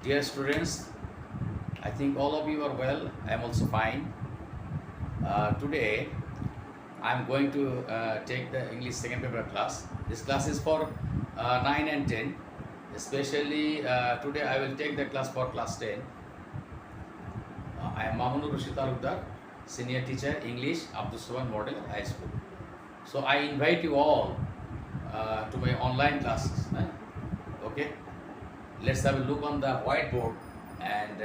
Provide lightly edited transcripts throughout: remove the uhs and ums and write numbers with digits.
Dear students, I think all of you are well. I am also fine. Today, I am going to take the English second paper class. This class is for 9 and 10. Especially today, I will take the class for class 10. I am Mamunur Rashid Talukdar, senior teacher, English, Abdul Soban Model High School. So I invite you all to my online classes. Okay. Let's have a look on the whiteboard and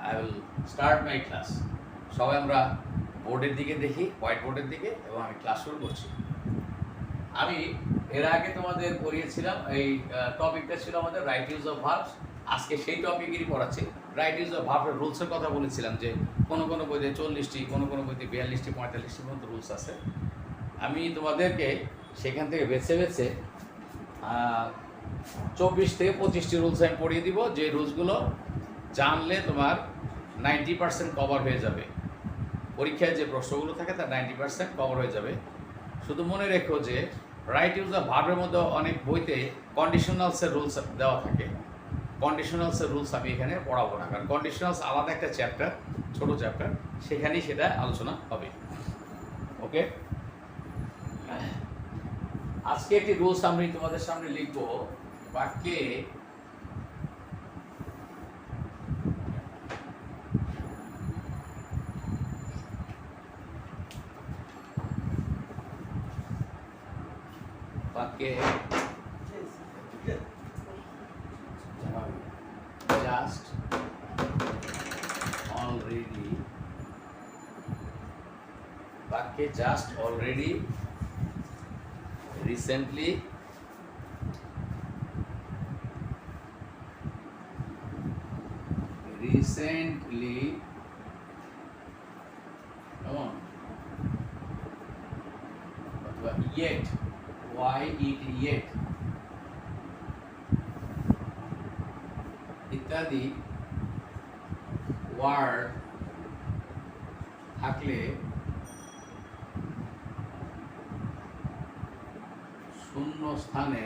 I will start my class. সবাই আমরা বোর্ডের দিকে দেখি, white বোর্ডের দিকে, এবং আমি class শুরু করছি। আমি এর আগে তোমাদের পড়িয়েছিলাম, এই টপিকটা ছিল আমাদের রাইট ইউজ অফ ভার্বস। আজকে সেই টপিকেরই পড়াচ্ছি। রাইট ইউজ অফ ভার্বের রুলসের কথা বলেছিলাম যে কোনো কোনো বইতে 40টি, কোনো কোনো বইতে 42টি, 45টি পর্যন্ত রুলস আছে। আমি তোমাদেরকে সেখান থেকে বেছে বেছে 24 থেকে 25টি রুলস আমি পড়িয়ে দিব, যে রুলসগুলো জানলে তোমার 90% কভার হয়ে যাবে। পরীক্ষায় যে প্রশ্নগুলো থাকে তার 90% কভার হয়ে যাবে। শুধু মনে রেখো যে রাইট ইউজ অফ ভার্বের মধ্যে অনেক বইতে কন্ডিশনালসের রুলস দেওয়া থাকে। কন্ডিশনালসের রুলস আমি এখানে পড়াবো না, কারণ কন্ডিশনালস আলাদা একটা চ্যাপ্টার, ছোট চ্যাপ্টার, সেখানেই সেটা আলোচনা হবে। ওকে, আজকে একটি রুলস আমি তোমাদের সামনে লিখবো। বাক্যে জাস্ট অলরেডি, বাক্যে just already, recently, come on, yet, yet ইত্যাদি ওয়ার্ড থাকলে শূন্য স্থানে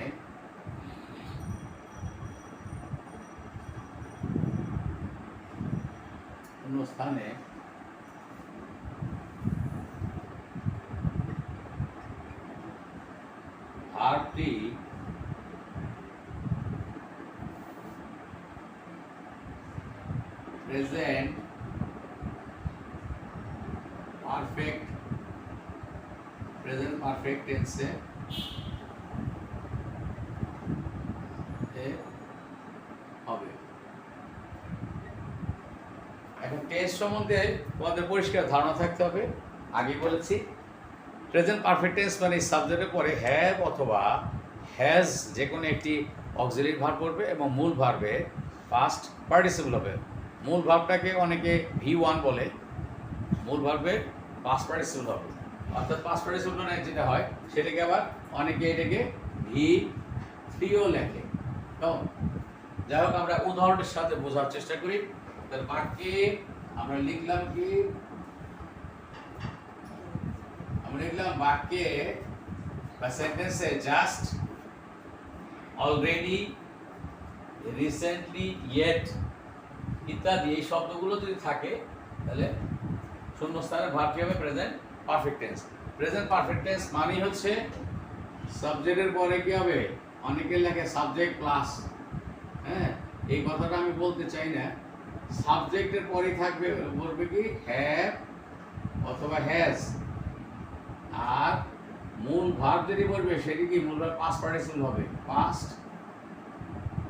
ভার্বটি প্রেজেন্ট পারফেক্ট টেন্সে হবে। এখন টেন্স সম্বন্ধে তোমাদের পরিষ্কার ধারণা থাকতে হবে। আগে বলেছি প্রেজেন্ট পারফেক্ট টেন্স মানে সাবজেক্টের পরে হ্যাভ অথবা হ্যাজ যে কোনো একটি অক্সিলারি ভার্ব পড়বে এবং মূল ভার্বে পাস্ট পার্টিসিপল হবে। মূল ভার্বটাকে অনেকে V1 বলে, মূল ভার্বের পাস্ট পার্টিসিপল হবে। অর্থাৎ পাস্ট পার্টিসিপল মানে যেটা হয় সেটাকে আবার অনেকে এটাকে V3ও লেখে। কেমন? যাই হোক, আমরা উদাহরণের সাথে বোঝার চেষ্টা করি। তার বাক্যে আমরা লিখলাম কি, আমরা লিখলাম বাক্যে বা সেন্টেন্সে জাস্ট, অলরেডি, রিসেন্টলি, ইয়েট ইত্যাদি এই শব্দগুলো যদি থাকে তাহলে শূন্যস্থানের ভার্ব কি হবে? Present perfect tense. Present perfect tense মানে হচ্ছে সাবজেক্টের পরে কি হবে? অনেকে লেখে সাবজেক্ট প্লাস। হ্যাঁ, এই কথাটা আমি বলতে চাই না। সাবজেক্টের পরে থাকবে, বলবে কি হ্যাভ অথবা হ্যাজ, আর মূল ভার্ব যেটি বলবে সেটি কি মূল ভার্ব পাস্ট পার্টিসিপল হবে, পাস্ট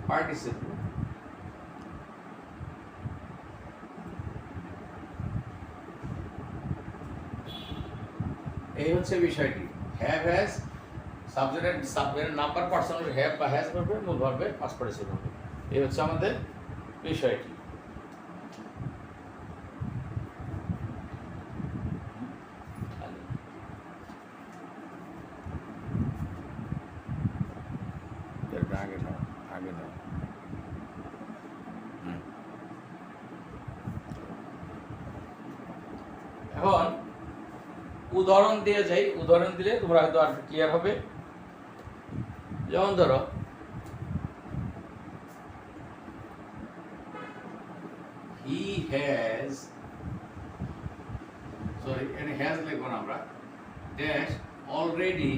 পার্টিসিপল। এই হচ্ছে বিষয়টি। হ্যাভ হ্যাজ, সাবজেক্টের নাম্বার পার্সোনাল হ্যাভ বা হ্যাজ করবে, মূল ভার্বে পাস্ট পার্টিসিপল হবে। এই হচ্ছে আমাদের বিষয়টি। এখন উদাহরণ দিয়ে যাই। উদাহরণ দিলে তোমরা হয়তো আর ক্লিয়ার হবে। যেমন ধরো he has, sorry, and has লিখব না আমরা, dash already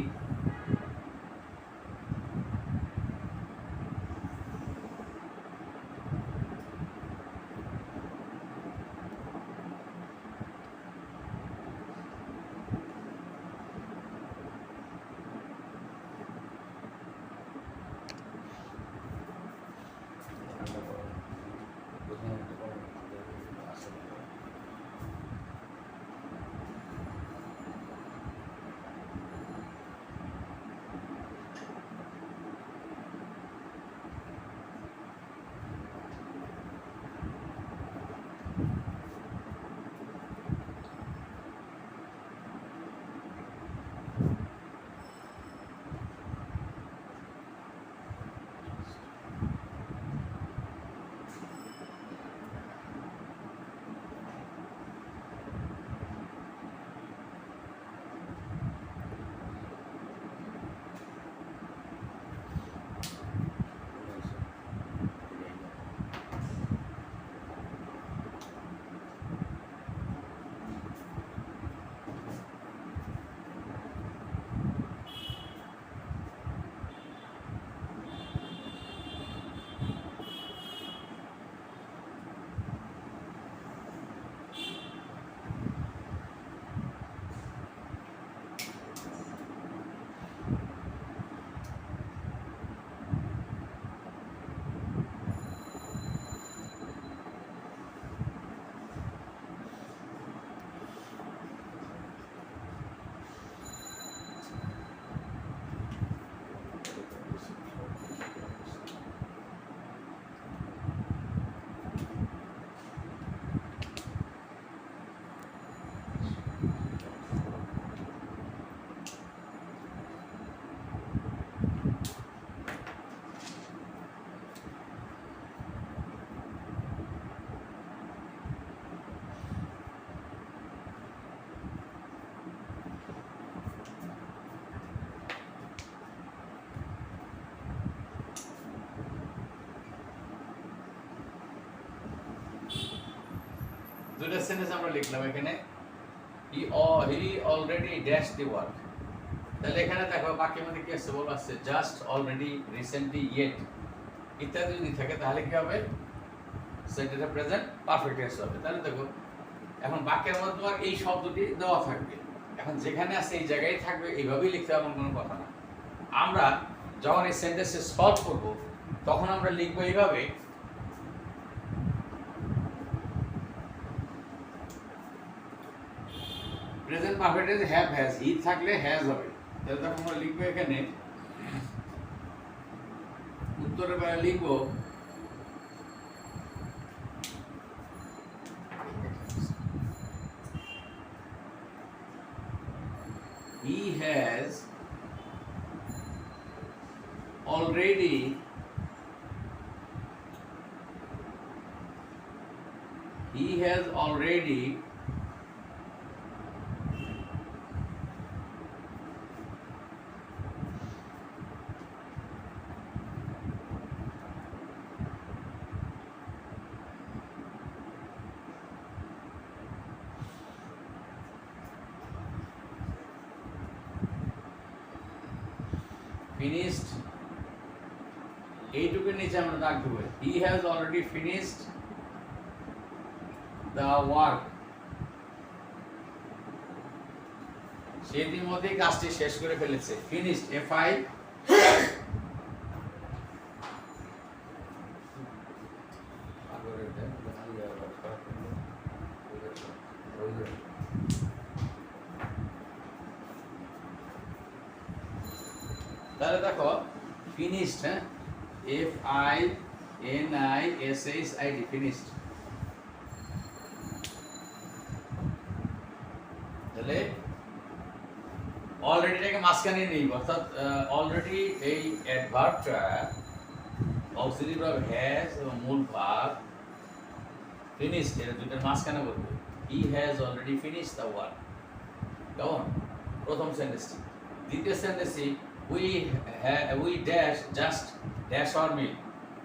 দুটো সেন্টেন্স আমরা লিখলাম এখানে, he already dashed the work। তাহলে এখানে দেখো বাক্যের মধ্যে কি আছে, বল আছে জাস্ট, অলরেডি, রিসেন্টলি, ইয়েট ইত্যাদি যদি থাকে তাহলে কি হবে, সেন্টেন্সের প্রেজেন্ট পারফেক্ট টেন্স হবে। তাহলে দেখো এখন বাক্যের মধ্যে তোমার এই শব্দটি দেওয়া থাকবে, এখন যেখানে আছে এই জায়গায় থাকবে, এইভাবেই লিখতে হবে এমন কোনো কথা না। আমরা যখন এই সেন্টেন্সে সলভ করব তখন আমরা লিখবো এইভাবে, present perfect tense have has, he থাকলে হ্যাজ হবে। তাহলে তখন আমরা লিখবো এখানে, উত্তরের বেলা লিখবো he has already finished, এইটুকুর নিচে আমরা দাগ দেবো, he has already finished the work, সে ইতিমধ্যে কাজটি শেষ করে ফেলেছে। finished, fi তাহলে দেখো ফিনিশড, হ্যাঁ, FINISHID, ফিনিশড। তাহলে অলরেডিটাকে মাঝখানে নেই, অর্থাৎ অলরেডি এই অ্যাডভার্বটা অক্সিলারি ভার্ব হ্যাজ এবং মূল ভার্ব ফিনিশড, এটা দুটোর মাঝখানে বলবে, হি has already finished the work. কেমন প্রথম সেন্টেন্সটি। দ্বিতীয় সেন্টেন্সটি we dash just dash or meal,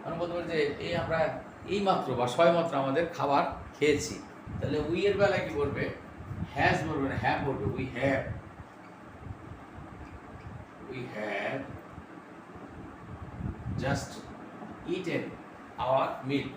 আমরা বলতে পারি যে এই আমরা এই মাত্র বা সবেমাত্র আমাদের খাবার খেয়েছি, তাহলে উই এর বেলায় কি করবে? হ্যাজ বলবে না, হ্যাভ বলবে। We have just eaten our meal.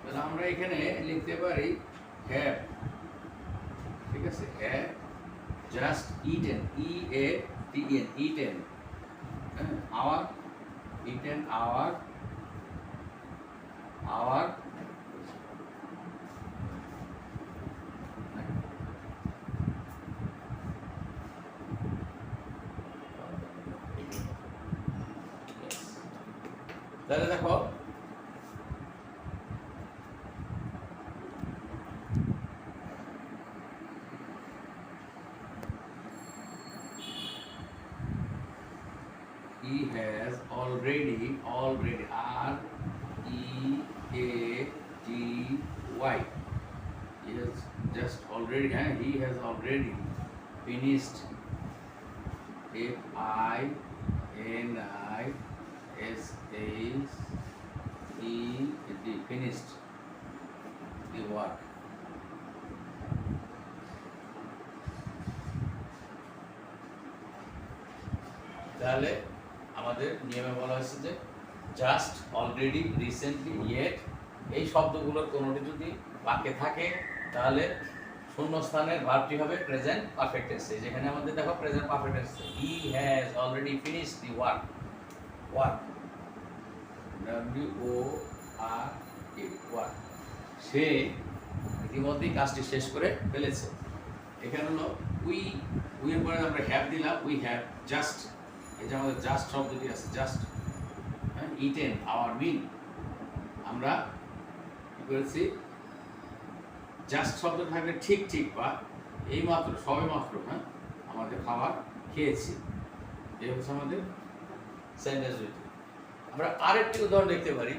তাহলে আমরা এখানে লিখতে পারি হ্যাভ, ঠিক আছে, have just eaten, EATEN, eaten our, eaten our তাহলে দেখো he has already REATY, he has just already, he has already finished, FINISHED, finished the work. তাহলে আমাদের নিয়মে বলা হয়েছে যে জাস্ট, অলরেডি, রিসেন্টলি, ইয়েট এই শব্দগুলোর কোনোটি যদি বাক্যে থাকে তাহলে শূন্যস্থানের ভার্বটি হবে প্রেজেন্ট পারফেক্ট টেন্সে। যেখানে আমাদের দেখো প্রেজেন্ট পারফেক্ট টেন্সে he has already finished the work, work, সে ইতিমধ্যেই কাজটি শেষ করে ফেলেছে। এখানে হলো উই এর পরে আমরা হ্যাভ দিলাম, উই হ্যাভ জাস্ট, এই যে আমাদের জাস্ট শব্দটি আছে, জাস্ট ইটেন আওয়ার মিল, আমরা কি করেছি? জাস্ট শব্দ থাকলে ঠিক বা এই মাত্র, সবে মাত্র আমাদের খাবার খেয়েছি। এই হচ্ছে আমাদের সেন্টেন্স দুইটি। আমরা আরেকটি উদাহরণ দেখতে পারি।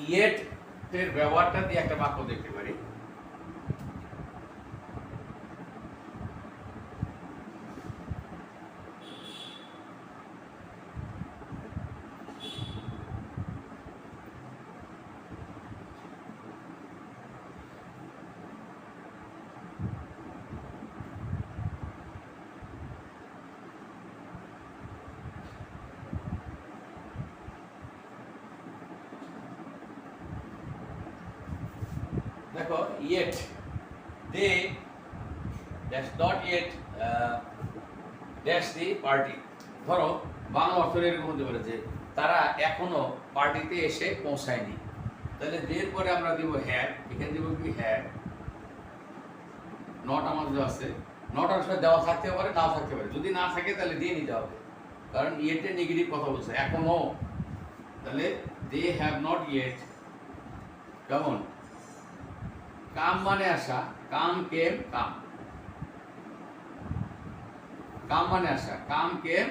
ইয়েট এর ব্যবহারটা দিয়ে একটা বাক্য দেখতে পারি। দেখো yet they dash not yet dash the party, ধরো বাংলা অর্থ এরকম হতে পারে যে তারা এখনো পার্টিতে এসে পৌঁছায়নি, তাহলে দের পরে আমরা দিব হ্যাভ, এখানে দিব কি হ্যাভ, নট আমাদের আছে, নট আসলে দেওয়া থাকতে পারে, নাও থাকতে পারে, যদি না থাকে তাহলে দিয়ে নিতে হবে, কারণ ইয়েটে নেগেটিভ কথা বলছে, এখনো, তাহলে দে হ্যাভ নট ইয়েট, কেমন কাম মানে আসা, কাম কেম, কাম মানে আসা, কাম কেম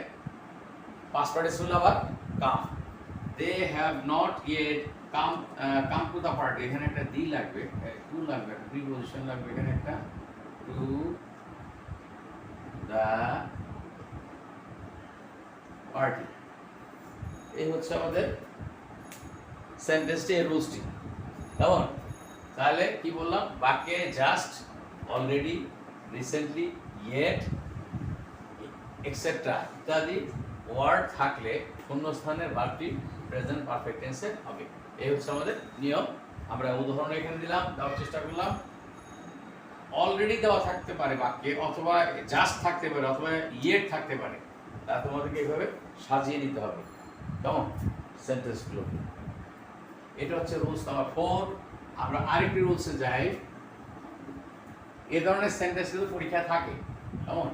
past participle আবার come. They have not yet come to the party, এখানে একটা দি লাগবে, টু লাগবে, প্রিপজিশন লাগবে, এখানে একটা টু দ্য পার্টি। এই হচ্ছে আমাদের সেন্টেন্সটি, এর রুলসটি, কেমন? তাহলে কি বললাম? বাক্যে just, already, recently, yet etcetera ইত্যাদি ওয়ার্ড থাকলে শূন্যস্থানের ভার্বটি প্রেজেন্ট পারফেক্ট টেন্সে হবে। এই হচ্ছে আমাদের নিয়ম। আমরা উদাহরণ এখানে দিলাম, দেওয়ার চেষ্টা করলাম। অলরেডি দেওয়া থাকতে পারে বাক্যে, অথবা জাস্ট থাকতে পারে, অথবা ইয়েট থাকতে পারে, তা তোমাদেরকে এইভাবে সাজিয়ে নিতে হবে, কেমন সেন্টেন্সগুলো। এটা হচ্ছে রুলস নাম্বার 4। আমরা আরেকটি রুলসে যাই। এ ধরনের সেন্টেন্স কিন্তু পরীক্ষায় থাকে, কেমন?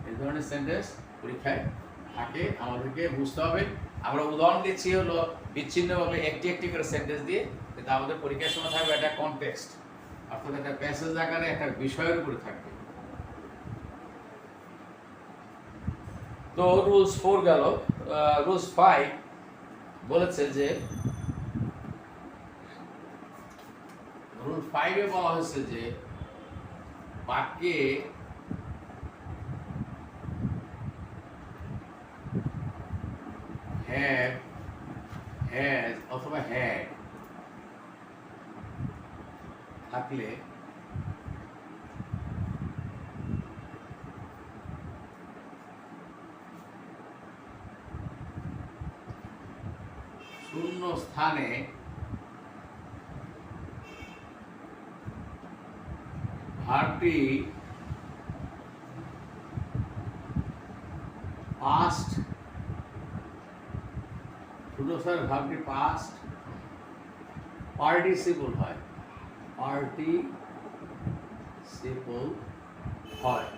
এই ধরনের সেন্টেন্স পরীক্ষায় থাকে, আমাদেরকে বুঝতে হবে। আমরা উদাহরণ দিচ্ছি হলো বিচ্ছিন্নভাবে একটি একটি করে সেন্টেন্স দিয়ে, কিন্তু আমাদের পরীক্ষার সময় থাকবে একটা কনটেক্সট, অর্থাৎ একটা প্যাসেজ আকারে একটা বিষয়ের উপরে থাকবে। তো রুলস 4 গেল। রুলস 5 বলেছে যে রুল 5 এ বলা হয়েছে যে বাক্যে হ্যাভ, হ্যাজ অথবা হ্যাড থাকলে শূন্য স্থানে ভার্বটি পাস্ট, শূন্য স্থানে ভার্বটি পাস্ট পার্টিসিপল হয়, পার্টিসিপল হয়।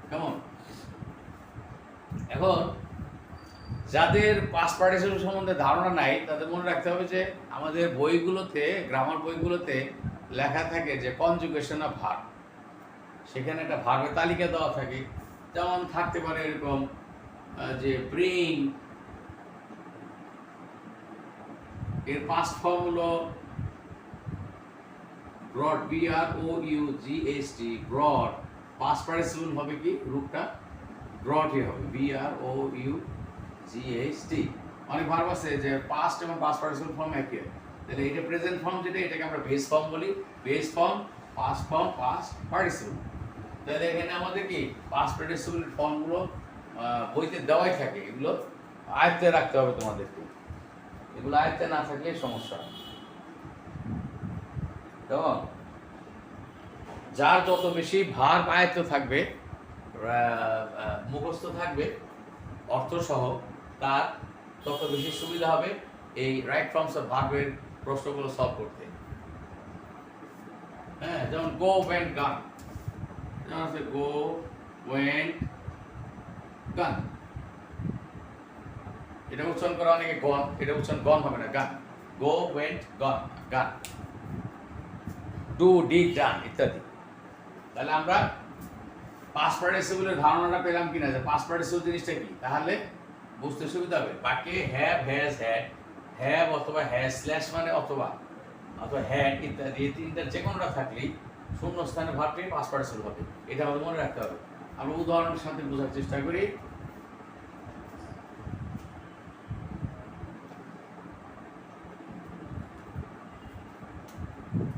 কেমন? এখন যাদের পাস্ট পার্টিসিপল সম্বন্ধে ধারণা নাই তাদের মনে রাখতে হবে যে আমাদের বইগুলোতে, গ্রামার বইগুলোতে লেখা থাকে যে কনজুগেশন অফ ভার্ব, সেখানে একটা ভার্বের তালিকা দেওয়া থাকে। যেমন থাকতে পারে এরকম যে ব্রিং, এর পাস্ট ফর্ম হলো brought, BROUGHT, brought. Past participle হবে কি, রূপটা ব্রডই হবে, BROUGHT। অনেক ভার্ব আছে যে পাস্ট এবং পাস্ট পার্টিসিপল ফর্ম একই, তাহলে এটা প্রেজেন্ট ফর্ম যেটা, এটাকে আমরা বেস ফর্ম বলি। Base form, past participle. তাহলে এখানে আমাদের কি পাস্ট পার্টিসিপল ফর্মগুলো বইতে দেওয়াই থাকে, এগুলো আয়ত্তে রাখতে হবে তোমাদেরকে। এগুলো আয়ত্তে না থাকলে সমস্যা। কেমন? যার যত বেশি ভার্ব আয়ত্ত থাকবে, মুখস্থ থাকবে অর্থ সহ, তার তত বেশি সুবিধা হবে এই রাইট ফর্মস অফ ভার্বের প্রশ্নগুলো সলভ করতে। হ্যাঁ, যেমন গো ওয়েন্ট গান, যেমন আছে গো ওয়েন্ট গান, এটা উচ্চারণ করা অনেকে গন, এটা উচ্চারণ গন হবে না, গান। গো ওয়েন্ট গন, গান। ডু, ডিড, ডান ইত্যাদি। তাহলে আমরা পাস্ট পার্টিসিপলের ধারণাটা পেলাম কিনা, যে পাস্ট পার্টিসিপল জিনিসটা কি, তাহলে বুঝতে সুবিধা হবে। বাকি হ্যাভ, হ্যাজ, হ্যাড, হ্যাভ অথবা হ্যাজ স্ল্যাশ মানে অথবা, অথবা হ্যাড ইত্যাদি, এই তিনটার যে কোনোটা থাকলেই শূন্য স্থানে ভার্বটি পাস্ট পার্টিসিপল হবে। এটা আমাদের মনে রাখতে হবে। আমরা উদাহরণের সাথে বোঝার চেষ্টা করি।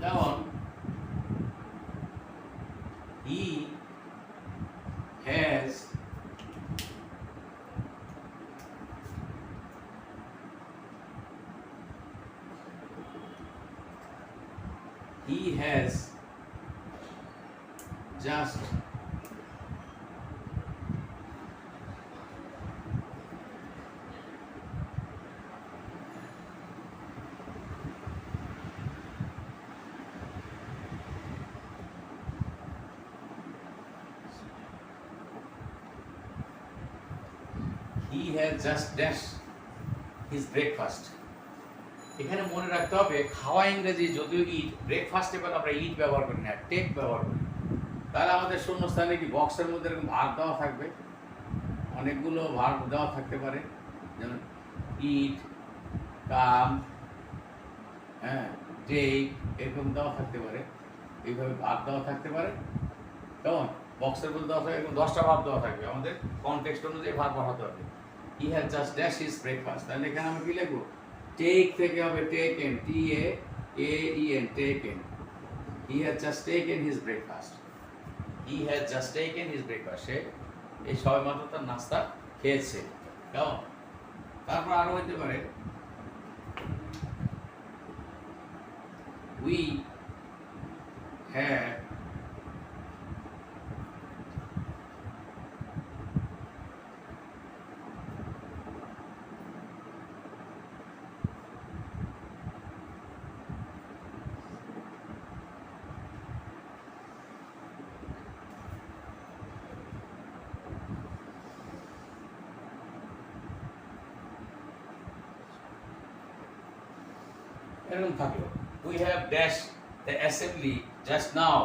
যেমন he has just dashed his breakfast। এখানে মনে রাখতে হবে খাওয়া ইংরেজি যদিও ইট, ব্রেকফাস্টে বেলা আমরা ইট ব্যবহার করি না, টেক ব্যবহার করি। তাহলে আমাদের শূন্য স্থানে কি বক্সের মধ্যে এরকম ভার্ব দেওয়া থাকবে, অনেকগুলো ভার্ব দেওয়া থাকতে পারে, যেমন ইট, কাম, হ্যাঁ, টেক, এরকম দেওয়া থাকতে পারে, এইভাবে ভার্ব দেওয়া থাকতে পারে। কেমন? বক্সের মধ্যে দেওয়া থাকে, এরকম 10টা ভার্ব দেওয়া থাকবে, আমাদের কনটেক্সট অনুযায়ী ভার্ব বসাতে হবে। He has just dashed his breakfast। তাহলে এখানে আমরা কি লিখবো? টেক থেকে হবে taken, TAKEN, taken। He has just taken his breakfast। He has just taken his breakfast। সে এই সবেমাত্র তার নাস্তা খেয়েছে। কেমন? তারপর আরো হইতে পারে we have এরকম থাকলো we have dash the assembly just now.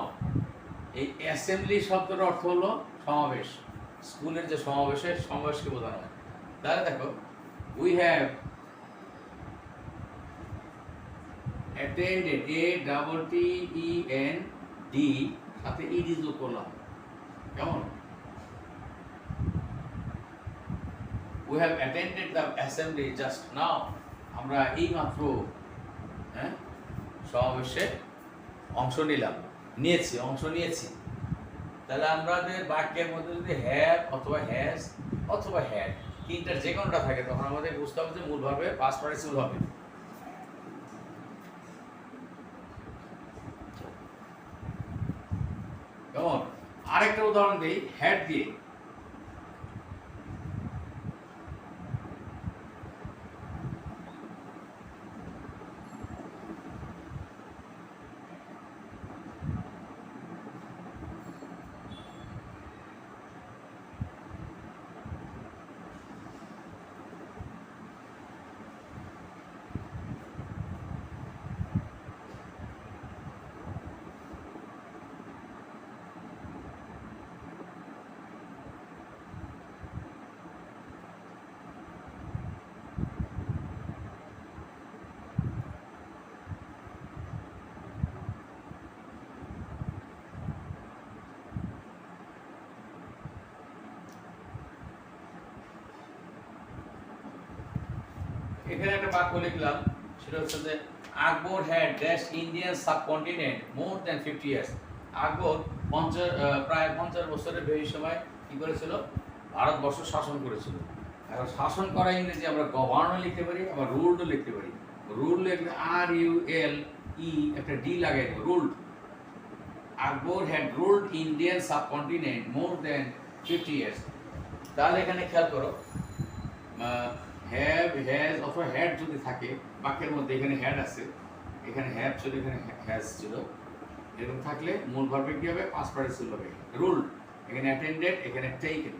এই অ্যাসেম্বলি শব্দের অর্থ হলো সমাবেশ। স্কুলের যে সমাবেশকে বোঝানো হয়। তাহলে দেখো, উই হ্যাভ অ্যাটেন্ডেড, ATTEND সাথে ইডি যোগ করলাম, কেমন? We have attended the assembly just now, আমরা এই মাত্র সমাবেশে অংশ নিয়েছি। তাহলে আমাদের বাক্যের মধ্যে যদি হ্যাভ অথবা হ্যাজ অথবা হ্যাড তিনটার যে কোনোটা থাকে, তখন আমাদের বুঝতে হবে যে মূল ভাবে পাস্ট পার্টিসিপল হবে। কেমন? আরেকটা উদাহরণ দিই হ্যাড দিয়ে। এখানে একটা বাক্য লিখলাম, সেটা হচ্ছে যে Akbar had dash Indian subcontinent more than 50 years. Akbar প্রায় 50 বছরের বেশি সময় কি করেছিল? ভারতবর্ষ শাসন করেছিল। এখন শাসন করা ইংরেজি আমরা গভর্নও লিখতে পারি, আবার রুলডও লিখতে পারি। রুল লিখলে RULE একটা ডি লাগাই দেবো, ruled. Akbar had ruled Indian subcontinent more than 50 years. তাহলে এখানে খেয়াল করো, হ্যাভ হ্যাজ অথবা হ্যাড যদি থাকে বাক্যের মধ্যে, এখানে হ্যাড আছে, এখানে হ্যাভ ছিল, এখানে হ্যাজ ছিল, এরকম থাকলে মূল ভার্বে কি হবে? পাস্ট পার্টিসিপল হবে। রুল, এখানে অ্যাটেন্ডেড, এখানে টেকেন।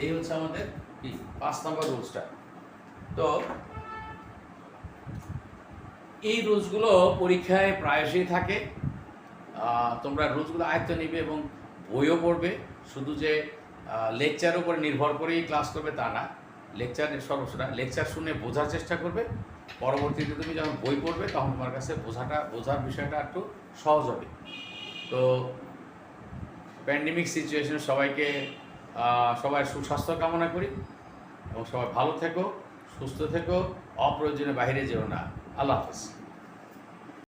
এই হচ্ছে আমাদের কি 5 নম্বর রুলসটা। তো এই রুলসগুলো পরীক্ষায় প্রায়শই থাকে। তোমরা রুলসগুলো আয়ত্ত নিবে এবং বইও পড়বে। শুধু যে লেকচারের উপর নির্ভর করেই ক্লাস করবে তা না, লেকচার শুনে বোঝার চেষ্টা করবে। পরবর্তীতে তুমি যখন বই পড়বে তখন তোমার কাছে বোঝার বিষয়টা একটু সহজ হবে। তো প্যান্ডেমিক সিচুয়েশনে সবাই সুস্বাস্থ্য কামনা করি এবং সবাই ভালো থেকো, সুস্থ থেকো, অপ্রয়োজনে বাইরে যেও না। আল্লাহ হাফেজ।